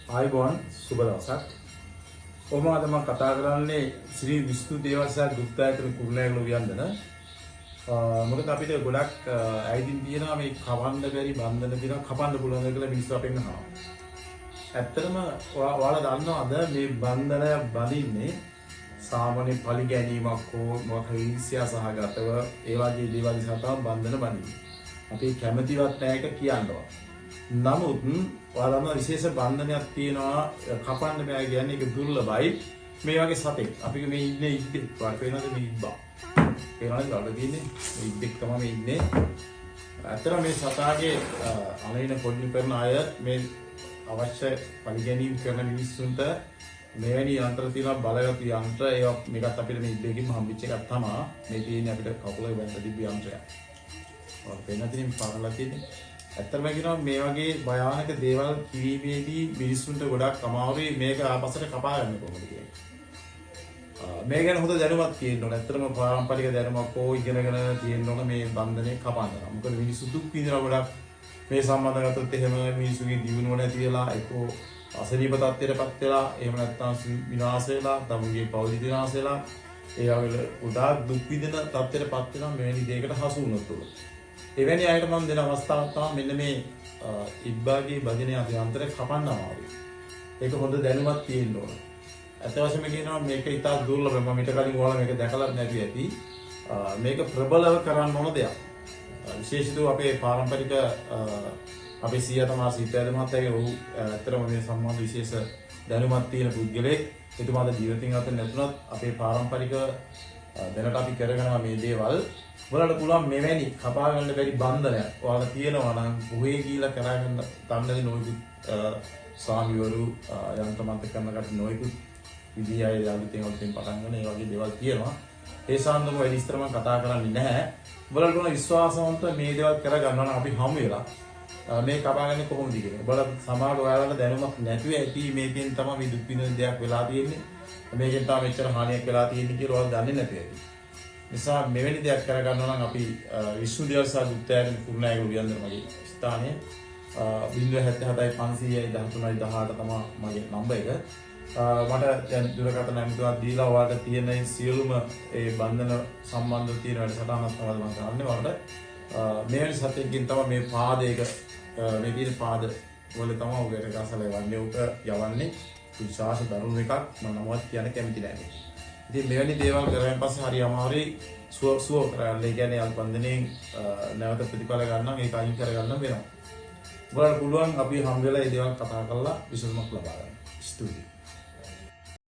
ආයුබෝවන් සුබ දවසක්. කොහොමද මම කතා කරන්නේ ශ්‍රී විෂ්ණු දේවසහ ගුප්තායතන කුරුණෑගල වියන්දන. මොකද අපිට ගොඩක් ඇයිදින් තියෙනවා මේ කවන්න බැරි බන්ධන තියෙනවා කපන්න පුළුවන් කියලා මිනිස්සු අපෙන් අහනවා. ඇත්තටම ඔයාලා දන්නවද මේ බන්ධනය බඳින්නේ සාමාන්‍ය පලි ගැනීමක් හෝ මොකක් හරි ඊර්ෂ්‍යා සහගතව ඒ වගේ දේවල් නිසා තමයි බන්ධන බඳින්නේ. අපි කැමැතිවත් නැහැ කියනවා. නමුත් ඔයාලම විශේෂ බන්ධනයක් තියෙනවා කපන්න බෑ කියන්නේ ඒක දුර්ලභයි. මේ වගේ සතෙක් අපි මේ ඉන්නේ ඉද්දෙක් වගේ වෙනද මේ ඉබ්බා. ඒනවද වල තියෙන්නේ මේ ඉද්දෙක් තමයි මේ ඉන්නේ. අතන මේ සතාගේ අනින පොඩි කරන අය මේ අවශ්‍ය පරිගැනීම් කරන මිනිස්සුන්ට මෙවැනි යන්ත්‍ර තියෙනවා බලගත් යන්ත්‍ර ඒවා මේකත් අපිට මේ ඉද්දෙකින්ම හම්බෙච්ච එකක් තමයි මේ තියෙන්නේ අපිට කකුලේ වැද්ද තිබ්බ යන්ත්‍රයක්. ඔය වෙනදින් පාරලා තියෙන්නේ. ඇත්තටම කියනවා මේ වගේ භයානක දේවල් කිරීමේදී මිනිස්සුන්ට ගොඩක් අමාරුයි මේක ආපස්සට කපා ගන්න කොහොමද කියන්නේ. මේ ගැන හොඳ දැනුමක් තියෙන්න ඕන. ඇත්තටම පාරම්පරික දැනුමක් හෝ ඉගෙනගෙන තියෙන්න ඕන මේ බන්ධනේ කපන්න. මොකද මිනිස්සු දුක් විඳිනවා ගොඩක්. මේ සම්බන්ධ ගත්තොත් එහෙම මිනිස්සුගේ දියුණුව නැති වෙලා ඒකෝ අසනීප තත්ත්වයටපත් වෙලා එහෙම නැත්නම් විනාශ වෙලා තමුගේ පෞද්ගලික විනාශ වෙලා ඒ වගේ උදාක් දුක් විඳින තත්ත්වයටපත් වෙනවා මෙවැනි දෙයකට හසු වුණොත් උඩ. එවැනි අයට මම දෙන අවස්ථාවක් තමයි මෙන්න මේ ඉබ්බාගේ බදිනේ යන්ත්‍රය කපන්න අමාරුයි. ඒක හොඳ දැනුමක් තියෙන්න ඕන. අත වශයෙන්ම කියනවා මේක ඉතා දුර්ලභයි. මම ඊට කලින් ඔයාලා මේක දැකලා නැති ඇති. මේක ප්‍රබලව කරන්න ඕන දෙයක්. විශේෂිතව අපේ පාරම්පරික අපේ සීයා තමයි සීතල මහත්තයාගේ ඔහු ඇත්තටම මේ සම්බන්ධ විශේෂ දැනුමක් තියෙන පුද්ගලෙක්. එතුමාද ජීවිතින් අතර නැතුණත් අපේ පාරම්පරික දැනට අපි කරගෙනවා මේ දේවල්. ඔයාලට පුළුවන් මෙවැනි කපා ගන්න බැරි බන්ධනයක් ඔයාලා තියෙනවා නම් කොහේ ගිහිලා කරගෙන තන්නදී නොයිකුත් ස්වාමිවරු යන්ත්‍රමන්ත කරන කට නොයිකුත් විදිහේ අය යාළුතෙන් වලින් පටන් ගන්න ඒ වගේ දේවල් තියෙනවා. ඒ සම්බන්ධව වැඩි විස්තර මම කතා කරන්නේ නැහැ. ඔයාලට ඕන විශ්වාසවන්ත මේ දේවල් කරගන්නවා නම් අපි හමු වෙලා මේ කපා ගන්නේ කොහොමද කියන්නේ. ඔයාලා සමහර ඔයාලට දැනුමක් නැතුව ඇති මේකෙන් තමයි මේ දුක් විඳින දෙයක් වෙලා තියෙන්නේ. මේකෙන් තමයි මෙච්චර හානියක් වෙලා තියෙන්නේ කියලා ඔයාලා දන්නේ නැති ඇති. නිසා මෙවැනි දෙයක් කරගන්නවා නම් අපි විෂ්ණු දේවසහ ගුප්තායතන කුරුණෑගල වියන්දන මගේ ස්ථානයේ 077 500 1318 තමයි මගේ නම්බර් එක. මට දැන් දුරකථන ඇමතුමක් දීලා ඔයාලට තියෙන සියලුම ඒ බන්ධන සම්බන්ධ තියෙන වැඩසටහනක් තමයි මම කරන්නේ. ඔයාලට මෙවැනි සතෙක්ගෙන් තමයි මේ පාදයක මේ තියෙන පාද වල තමයි ඔයගොල්ලෝ ගසල යවන්නේ. උක යවන්නේ විශාස දරුණු එකක් මම නමවත් කියන්න කැමති නැහැ. ඉතින් මෙවැනි දේවල් කරගෙන පස්සේ හරි අමාරුයි සුව කරගන්න. ඒ කියන්නේ අල් බන්ධනෙන් නැවත ප්‍රතිඵල ගන්න මේක අයින් කරගන්න වෙනවා. ඔයාලට පුළුවන් අපි හැම වෙලාවෙම මේ දේවල් කතා කරලා විසඳුමක් ලබා ගන්න. ස්තුතියි.